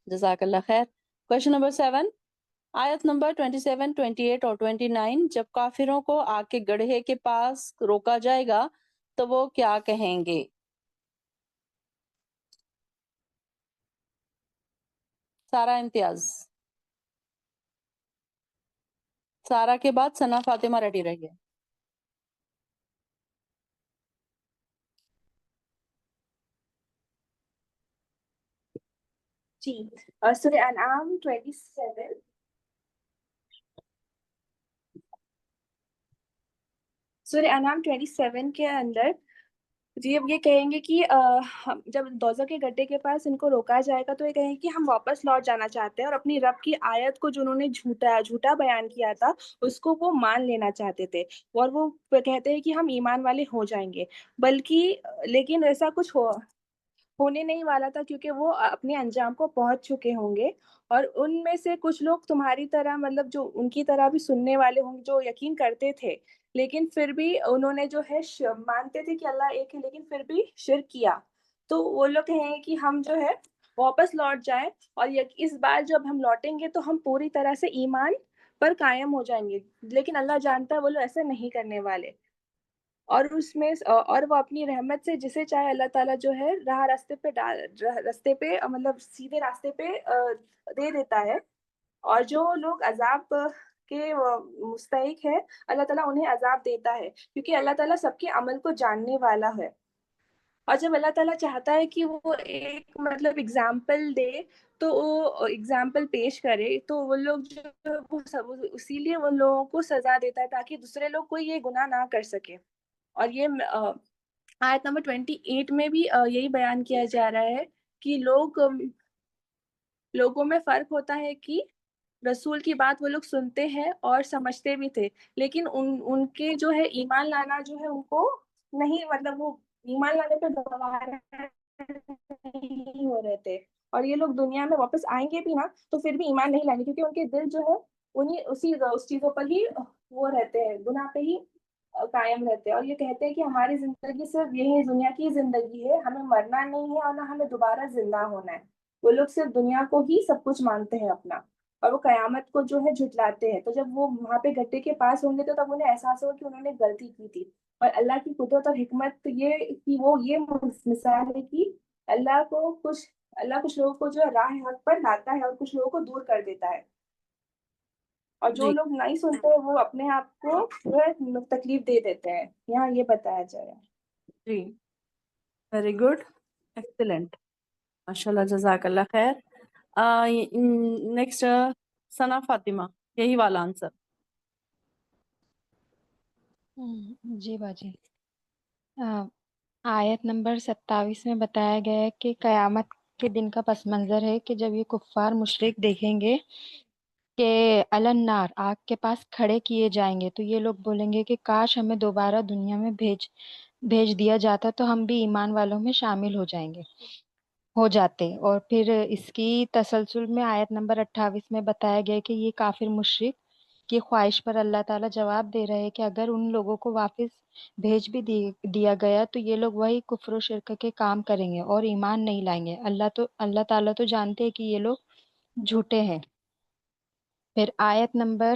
جزاک اللہ خیر. کوشچن نمبر 7، آیت نمبر 27، 28 اور 29. جب کافروں کو آگ کے گڑھے کے پاس روکا جائے گا تو وہ کیا کہیں گے؟ سارا امتیاز. سارا کے بعد ثنا فاطمہ ریڈی رہیے. جی، سورہ انعام 27، سورہ انعام 27 کے اندر جی اب یہ کہیں گے کہ جب دوزخ کے گڈھے کے پاس ان کو روکا جائے گا تو یہ کہیں گے کہ ہم واپس لوٹ جانا چاہتے ہیں، اور اپنی رب کی آیت کو جو انہوں نے جھوٹا بیان کیا تھا اس کو وہ مان لینا چاہتے تھے، اور وہ کہتے ہیں کہ ہم ایمان والے ہو جائیں گے. بلکہ لیکن ایسا کچھ ہونے نہیں والا تھا، کیونکہ وہ اپنے انجام کو پہنچ چکے ہوں گے. اور ان میں سے کچھ لوگ تمہاری طرح مطلب جو ان کی طرح بھی سننے والے ہوں گے، جو یقین کرتے تھے، لیکن پھر بھی انہوں نے جو ہے مانتے تھے کہ اللہ ایک ہے لیکن پھر بھی شرک کیا. تو وہ لوگ کہیں گے کہ ہم جو ہے واپس لوٹ جائیں، اور اس بار جب ہم لوٹیں گے تو ہم پوری طرح سے ایمان پر قائم ہو جائیں گے. لیکن اللہ جانتا ہے وہ لوگ ایسا نہیں کرنے والے، اور اس میں اور وہ اپنی رحمت سے جسے چاہے اللہ تعالیٰ جو ہے راستے پہ مطلب سیدھے راستے پہ دے دیتا ہے. اور جو لوگ عذاب کے مستحق ہے اللہ تعالیٰ انہیں عذاب دیتا ہے، کیونکہ اللہ تعالیٰ سب کے عمل کو جاننے والا ہے. اور جب اللہ تعالیٰ چاہتا ہے کہ وہ ایک مطلب اگزامپل دے تو وہ اگزامپل پیش کرے، تو وہ لوگ جو اسی لیے ان لوگوں کو سزا دیتا ہے تاکہ دوسرے لوگ کوئی یہ گناہ نہ کر سکے. اور یہ آیت نمبر 28 میں بھی یہی بیان کیا جا رہا ہے کہ لوگوں میں فرق ہوتا ہے کہ رسول کی بات وہ لوگ سنتے ہیں اور سمجھتے بھی تھے، لیکن ان کے جو ہے ایمان لانا جو ہے ان کو نہیں، مطلب وہ ایمان لانے پہ گوارا نہیں ہو رہے تھے. اور یہ لوگ دنیا میں واپس آئیں گے بھی نا تو پھر بھی ایمان نہیں لائیں گے، کیونکہ ان کے دل جو ہے اس چیزوں پر ہی وہ رہتے ہیں، گناہ پہ ہی قائم رہتے ہیں. اور یہ کہتے ہیں کہ ہماری زندگی صرف یہی دنیا کی زندگی ہے، ہمیں مرنا نہیں ہے اور نہ ہمیں دوبارہ زندہ ہونا ہے. وہ لوگ صرف دنیا کو ہی سب کچھ مانتے ہیں اپنا، اور وہ قیامت کو جو ہے جھٹلاتے ہیں. تو جب وہ وہاں پہ گڈھے کے پاس ہوں گے تو تب انہیں احساس ہوگا کہ انہوں نے غلطی کی تھی. اور اللہ کی قدرت اور حکمت یہ کہ وہ یہ مثال ہے کہ اللہ کچھ لوگوں کو جو ہے راہ حق پر لاتا ہے اور کچھ لوگوں کو دور کر دیتا ہے. اور جو جی لوگ نہیں سنتے وہ اپنے آپ کو جو ہے تکلیف دے دیتے ہیں. یہاں یہ بتایا جا رہا ہے. جی، ویری گڈ، ایکسیلنٹ، ماشاء اللہ، جزاک اللہ خیر. نیکسٹ ثنا فاطمہ، یہی والا آنسر. جی باجی، آیت نمبر 27 میں بتایا گیا ہے کہ قیامت کے دن کا پس منظر ہے کہ جب یہ کفار مشرک دیکھیں گے کہ النار آگ کے پاس کھڑے کیے جائیں گے تو یہ لوگ بولیں گے کہ کاش ہمیں دوبارہ دنیا میں بھیج دیا جاتا تو ہم بھی ایمان والوں میں شامل ہو جاتے. اور پھر اس کی تسلسل میں آیت نمبر 28 میں بتایا گیا کہ یہ کافر مشرک کی خواہش پر اللہ تعالیٰ جواب دے رہے ہیں کہ اگر ان لوگوں کو واپس بھیج بھی دیا گیا تو یہ لوگ وہی کفر و شرک کے کام کریں گے اور ایمان نہیں لائیں گے. اللہ تعالیٰ تو جانتے ہیں کہ یہ لوگ جھوٹے ہیں. پھر آیت نمبر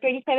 27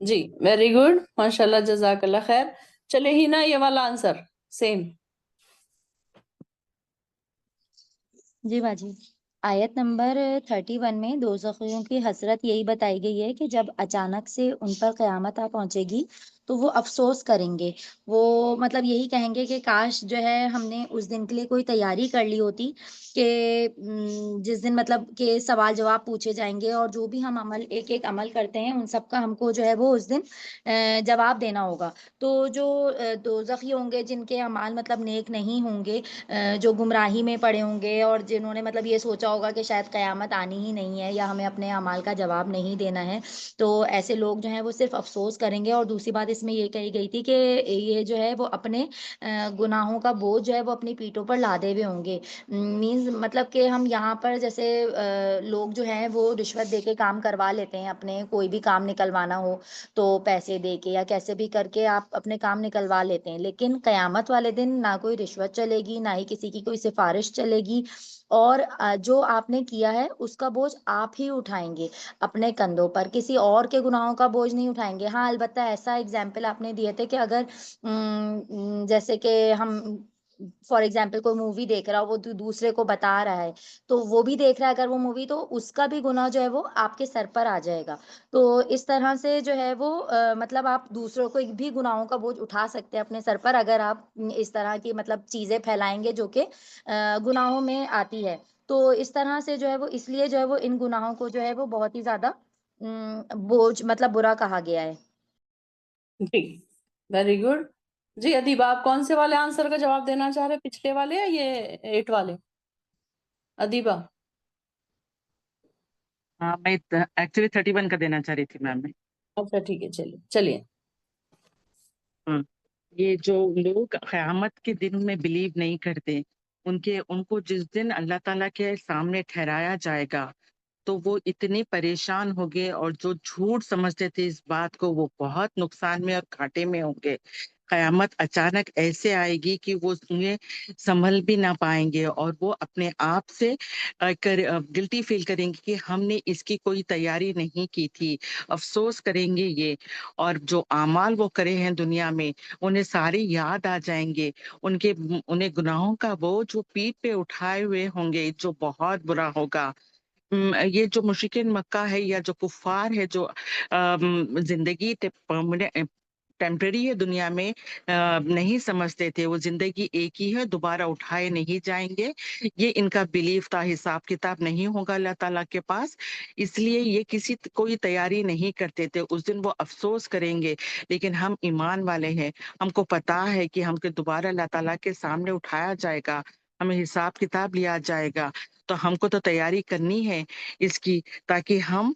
جی ویری گڈ ماشاءاللہ جزاک اللہ خیر. چلے ہی نا یہ والا آنسر سیم. جی باجی آیت نمبر 31 میں دوزخیوں کی حسرت یہی بتائی گئی ہے کہ جب اچانک سے ان پر قیامت آ پہنچے گی تو وہ افسوس کریں گے. وہ مطلب یہی کہیں گے کہ کاش جو ہے ہم نے اس دن کے لیے کوئی تیاری کر لی ہوتی کہ جس دن مطلب کہ سوال جواب پوچھے جائیں گے اور جو بھی ہم عمل ایک ایک عمل کرتے ہیں ان سب کا ہم کو جو ہے وہ اس دن جواب دینا ہوگا. تو جو دوزخی ہوں گے جن کے اعمال مطلب نیک نہیں ہوں گے، جو گمراہی میں پڑے ہوں گے اور جنہوں نے مطلب یہ سوچا ہوگا کہ شاید قیامت آنی ہی نہیں ہے یا ہمیں اپنے اعمال کا جواب نہیں دینا ہے، تو ایسے لوگ جو ہیں وہ صرف افسوس کریں گے. اور دوسری بات اس میں یہ کہی گئی تھی کہ یہ جو ہے وہ اپنے گناہوں کا بوجھ جو ہے وہ اپنی پیٹھوں پر لادے ہوئے ہوں گے. مینز مطلب کہ ہم یہاں پر جیسے لوگ جو ہیں وہ رشوت دے کے کام کروا لیتے ہیں، اپنے کوئی بھی کام نکلوانا ہو تو پیسے دے کے یا کیسے بھی کر کے آپ اپنے کام نکلوا لیتے ہیں. لیکن قیامت والے دن نہ کوئی رشوت چلے گی، نہ ہی کسی کی کوئی سفارش چلے گی، اور جو آپ نے کیا ہے اس کا بوجھ آپ ہی اٹھائیں گے اپنے کندھوں پر، کسی اور کے گناہوں کا بوجھ نہیں اٹھائیں گے. ہاں البتہ ایسا ایگزامپل آپ نے دیے تھے کہ اگر جیسے کہ ہم فار ایگزامپل کوئی مووی دیکھ رہا ہو، وہ دوسرے کو بتا رہا ہے تو وہ بھی دیکھ رہا ہے اگر وہ مووی، تو اس کا بھی گناہ جو ہے وہ آپ کے سر پر آ جائے گا. تو اس طرح سے جو ہے وہ مطلب آپ دوسروں کو بھی گناہوں کا بوجھ اٹھا سکتے ہیں اپنے سر پر اگر آپ اس طرح کی مطلب چیزیں پھیلائیں گے جو کہ گناہوں میں آتی ہے. تو اس طرح سے جو ہے وہ اس لیے جو ہے وہ ان گناہوں کو جو ہے وہ بہت ہی زیادہ بوجھ مطلب برا کہا گیا ہے. جی ویری گڈ. جی ادیب آپ کون سے والے آنسر کا جواب دینا چاہ رہے ہیں، پچھلے والے یا یہ 8 والے؟ ادیبہ ہاں میں ایکچولی 31 کا دینا چاہ رہی تھی میم میں. اچھا ٹھیک ہے چلیے. ہاں، یہ جو لوگ قیامت کے دن میں بلیو نہیں کرتے، ان کو جس دن اللہ تعالیٰ کے سامنے ٹھہرایا جائے گا تو وہ اتنے پریشان ہو گئے، اور جو جھوٹ سمجھتے تھے اس بات کو وہ بہت نقصان میں اور گھاٹے میں ہوں گے. قیامت اچانک ایسے آئے گی کہ وہ انہیں سنبھل بھی نہ پائیں گے، اور وہ اپنے آپ سے گلٹی فیل کریں گے کہ ہم نے اس کی کوئی تیاری نہیں کی تھی. افسوس کریں گے یہ، اور جو اعمال وہ کرے ہیں دنیا میں انہیں سارے یاد آ جائیں گے. انہیں گناہوں کا بوجھ وہ پیٹھ پہ اٹھائے ہوئے ہوں گے، جو بہت برا ہوگا. یہ جو مشرکین مکہ ہے یا جو کفار ہے جو زندگی ٹیمپرری ہے دنیا میں نہیں سمجھتے تھے، وہ زندگی ایک ہی ہے، دوبارہ اٹھائے نہیں جائیں گے. یہ ان کا بلیف تھا، حساب کتاب نہیں ہوگا اللہ تعالیٰ کے پاس، اس لیے یہ کوئی تیاری نہیں کرتے تھے. اس دن وہ افسوس کریں گے. لیکن ہم ایمان والے ہیں، ہم کو پتا ہے کہ ہم کو دوبارہ اللہ تعالیٰ کے سامنے اٹھایا جائے گا، ہمیں حساب کتاب لیا جائے گا. تو ہم کو تو تیاری کرنی ہے اس کی، تاکہ ہم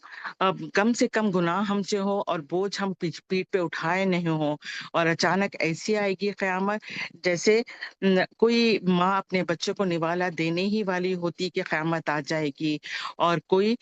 کم سے کم گناہ ہم سے ہو اور بوجھ ہم پیٹھ پہ اٹھائے نہیں ہو. اور اچانک ایسی آئے گی قیامت جیسے کوئی ماں اپنے بچے کو نوالا دینے ہی والی ہوتی کہ قیامت آ جائے گی، اور کوئی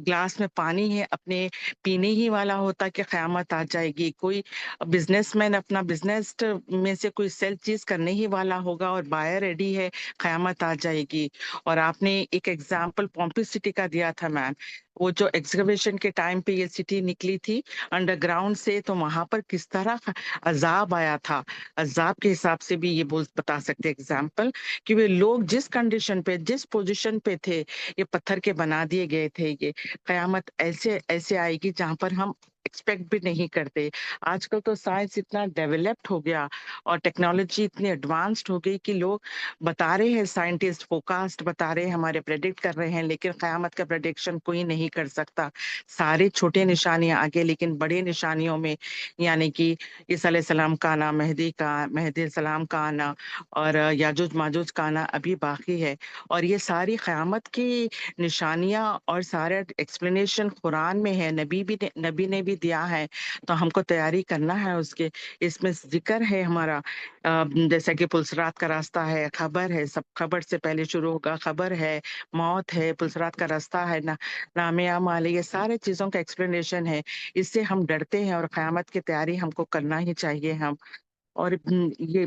گلاس میں پانی ہے اپنے پینے ہی والا ہوتا کہ قیامت آ جائے گی. کوئی بزنس مین اپنا بزنس میں سے کوئی سیل چیز کرنے ہی والا ہوگا اور بائر ریڈی ہے، قیامت آ جائے گی. اور آپ نے ایک ایگزامپل پومپی سٹی کا دیا تھا میم، وہ جو ایکسکیویشن کے ٹائم پہ یہ سٹی نکلی تھی انڈر گراؤنڈ سے، تو وہاں پر کس طرح عذاب آیا تھا. عذاب کے حساب سے بھی یہ بتا سکتے ایگزامپل کہ وہ لوگ جس کنڈیشن پہ جس پوزیشن پہ تھے یہ پتھر کے بنا دیے گئے تھے. یہ قیامت ایسے آئے گی جہاں پر ہم ایکسپیکٹ بھی نہیں کرتے. آج کل تو سائنس اتنا ڈیولپڈ ہو گیا اور ٹیکنالوجی اتنی ایڈوانسڈ ہو گئی کہ لوگ بتا رہے ہیں، سائنٹسٹ فوکاسٹ بتا رہے ہیں، ہمارے پریڈکٹ کر رہے ہیں، لیکن قیامت کا پریڈکشن کوئی نہیں کر سکتا. سارے چھوٹے نشانیاں آگے، لیکن بڑے نشانیوں میں یعنی کہ عیسیٰ علیہ السلام کا آنا، مہدی السلام کا آنا، اور یاجوج ماجوج کا آنا ابھی باقی ہے. اور یہ ساری قیامت کی نشانیاں اور سارے ایکسپلینیشن قرآن میں ہے، نبی نے بھی دیا ہے. تو ہم کو تیاری کرنا ہے اس میں ذکر ہے ہمارا، جیسا کہ پلسرات کا راستہ ہے، خبر ہے، سب خبر سے پہلے شروع ہوگا، خبر ہے، موت ہے، پلسرات کا راستہ ہے، نام اعمال ہے، یہ سارے چیزوں کا ایکسپلینیشن ہے. اس سے ہم ڈرتے ہیں اور قیامت کی تیاری ہم کو کرنا ہی چاہیے. اور یہ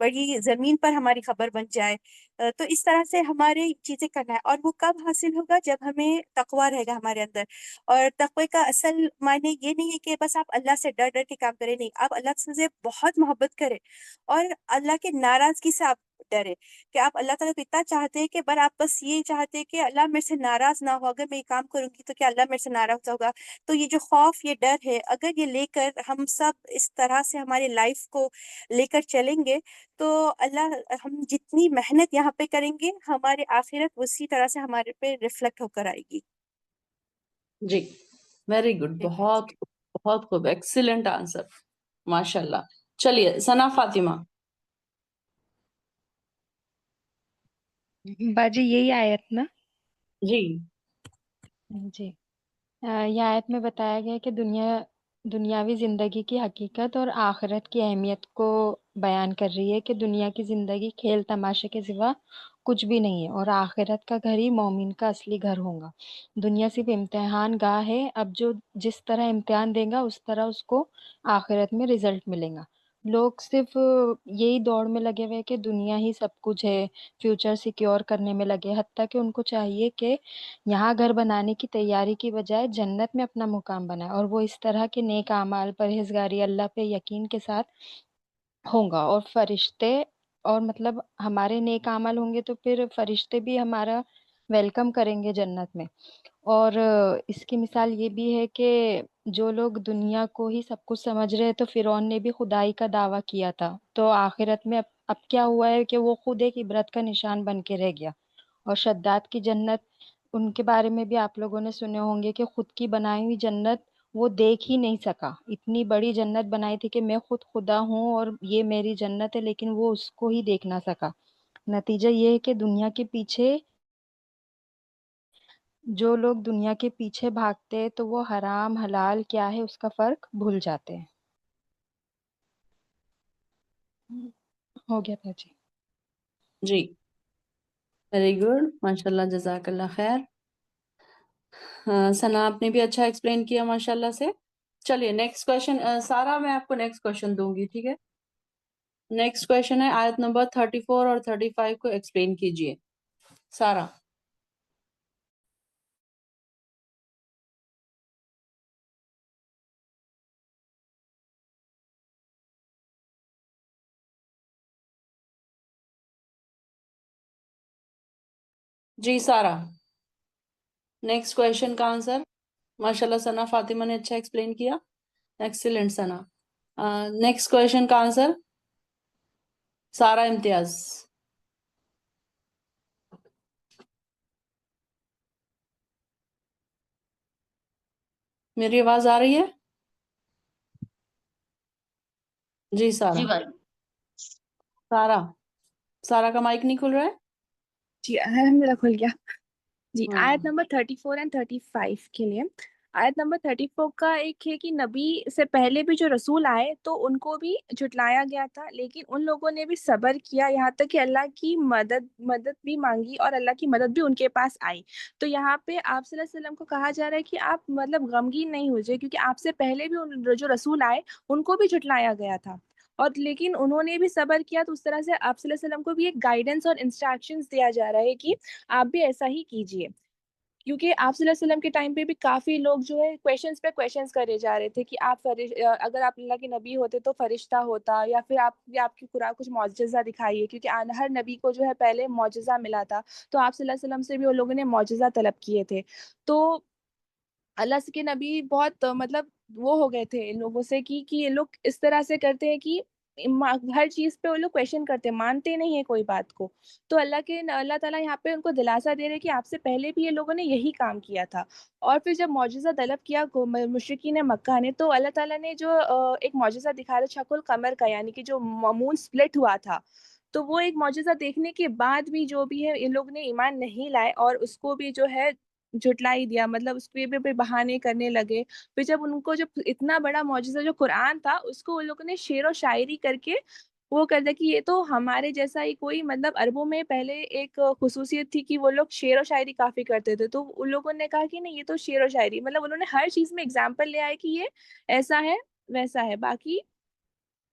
بڑی زمین پر ہماری خبر بن جائے. تو اس طرح سے ہمارے چیزیں کرنا ہے. اور وہ کب حاصل ہوگا؟ جب ہمیں تقویٰ رہے گا ہمارے اندر. اور تقوی کا اصل معنی یہ نہیں ہے کہ بس آپ اللہ سے ڈر ڈر کے کام کریں. نہیں، آپ اللہ سے بہت محبت کریں اور اللہ کے ناراضگی سے آپ ڈرے، کہ آپ اللہ تعالیٰ کو اتنا چاہتے ہیں کہ آپ بس یہ چاہتے ہیں کہ اللہ میرے سے ناراض نہ ہو. اگر میں یہ کام کروں گی تو کیا اللہ میرے سے ناراض ہوگا؟ تو یہ جو خوف، یہ ڈر ہے، اگر یہ لے کر ہم سب اس طرح سے ہماری لائف کو لے کر چلیں گے تو اللہ، ہم جتنی محنت یہاں پہ کریں گے ہماری آخرت اسی طرح سے ہمارے پہ ریفلیکٹ ہو کر آئے گی. جی ویری گڈ، ٹھیک ہے بہت جی. بہت خوب، ایکسیلنٹ آنسر، ماشاء اللہ. چلیے ثنا فاطمہ. باجی یہی آیت نا؟ جی جی. یہ آیت میں بتایا گیا ہے کہ دنیاوی زندگی کی حقیقت اور آخرت کی اہمیت کو بیان کر رہی ہے کہ دنیا کی زندگی کھیل تماشے کے سوا کچھ بھی نہیں ہے، اور آخرت کا گھر ہی مومن کا اصلی گھر ہوگا. دنیا صرف امتحان گاہ ہے. اب جو جس طرح امتحان دے گا اس طرح اس کو آخرت میں رزلٹ ملے گا. لوگ صرف یہی دوڑ میں لگے ہوئے کہ دنیا ہی سب کچھ ہے، فیوچر سیکیور کرنے میں لگے، حتیٰ کہ ان کو چاہیے کہ یہاں گھر بنانے کی تیاری کی بجائے جنت میں اپنا مقام بنائے، اور وہ اس طرح کے نیک اعمال، پرہیزگاری، اللہ پہ یقین کے ساتھ ہوگا. اور فرشتے، اور مطلب ہمارے نیک اعمال ہوں گے تو پھر فرشتے بھی ہمارا ویلکم کریں گے جنت میں. اور اس کی مثال یہ بھی ہے کہ جو لوگ دنیا کو ہی سب کچھ سمجھ رہے تو فرعون نے بھی خدائی کا دعویٰ کیا تھا، تو آخرت میں اب کیا ہوا ہے کہ وہ خود ایک عبرت کا نشان بن کے رہ گیا. اور شداد کی جنت، ان کے بارے میں بھی آپ لوگوں نے سنے ہوں گے کہ خود کی بنائی ہوئی جنت وہ دیکھ ہی نہیں سکا. اتنی بڑی جنت بنائی تھی کہ میں خود خدا ہوں اور یہ میری جنت ہے، لیکن وہ اس کو ہی دیکھ نہ سکا. نتیجہ یہ ہے کہ جو لوگ دنیا کے پیچھے بھاگتے ہیں تو وہ حرام حلال کیا ہے اس کا فرق بھول جاتے ہیں. ہو گیا تھا جی. جی ویری گڈ، ماشاء اللہ، جزاک اللہ خیر. ثنا آپ نے بھی اچھا ایکسپلین کیا ماشاء اللہ سے. چلیے نیکسٹ کوشچن. سارا میں آپ کو نیکسٹ کوشچن دوں گی، ٹھیک ہے؟ نیکسٹ کوشچن ہے آیت نمبر 34 اور 35 کو ایکسپلین کیجیے سارا. جی سارا، نیکسٹ کوشچن کا آنسر. ماشاء اللہ ثنا فاطمہ نے اچھا ایکسپلین کیا، ایکسیلنٹ ثنا. نیکسٹ کوشچن کا آنسر سارا امتیاز. میری آواز آ رہی ہے؟ جی سارا. جی بھائی. سارا کا مائک نہیں کھل رہا ہے. جی الحمدللہ کھل گیا. جی ہاں آیت نمبر 34 اینڈ 35 کے لیے. آیت نمبر 34 کا ایک ہے کہ نبی سے پہلے بھی جو رسول آئے تو ان کو بھی جھٹلایا گیا تھا، لیکن ان لوگوں نے بھی صبر کیا، یہاں تک کہ اللہ کی مدد بھی مانگی اور اللہ کی مدد بھی ان کے پاس آئی. تو یہاں پہ آپ صلی اللہ علیہ وسلم کو کہا جا رہا ہے کہ آپ مطلب غمگین نہیں ہو جائے، کیونکہ آپ سے پہلے بھی جو رسول آئے ان کو بھی جھٹلایا گیا تھا، اور لیکن انہوں نے بھی صبر کیا. تو اس طرح سے آپ صلی اللہ علیہ وسلم کو بھی ایک گائیڈنس اور انسٹرکشنز دیا جا رہا ہے کہ آپ بھی ایسا ہی کیجیے. کیونکہ آپ صلی اللہ علیہ وسلم کے ٹائم پہ بھی کافی لوگ جو ہے کویشچنس پہ کویشچنس کرے جا رہے تھے کہ آپ اگر آپ اللہ کے نبی ہوتے تو فرشتہ ہوتا، یا پھر آپ کی قرآن کچھ معجزہ دکھائیے، کیونکہ ہر نبی کو جو ہے پہلے معجزہ ملا تھا. تو آپ صلی اللہ علیہ وسلم سے بھی ان لوگوں نے معجزہ طلب کیے تھے. تو اللہ کے نبی بہت مطلب وہ ہو گئے تھے ان لوگوں سے کہ یہ لوگ اس طرح سے کرتے ہیں کہ ہر چیز پہ وہ لوگ کویشچن کرتے ہیں، مانتے نہیں ہیں کوئی بات کو. تو اللہ تعالیٰ یہاں پہ ان کو دلاسا دے رہے کہ آپ سے پہلے بھی یہ لوگوں نے یہی کام کیا تھا. اور پھر جب معجزہ طلب کیا مشرکین مکہ نے، تو اللہ تعالیٰ نے جو ایک معجزہ دکھایا تھا شق القمر کا، یعنی کہ جو مون سپلٹ ہوا تھا، تو وہ ایک معجزہ دیکھنے کے بعد بھی جو بھی ہے ان لوگ نے ایمان نہیں لائے اور اس کو بھی جو ہے جھٹلا ہی دیا، مطلب اس پہ بھی بہانے کرنے لگے. پھر جب ان کو جب اتنا بڑا معجزہ جو قرآن تھا اس کو ان لوگوں نے شعر و شاعری کر کے وہ کر دیا کہ یہ تو ہمارے جیسا ہی کوئی، مطلب عربوں میں پہلے ایک خصوصیت تھی کہ وہ لوگ شعر و شاعری کافی کرتے تھے. تو ان لوگوں نے کہا کہ نہیں، یہ تو شعر و شاعری، مطلب انہوں نے ہر چیز میں اگزامپل لے آئے کہ یہ ایسا ہے ویسا ہے. باقی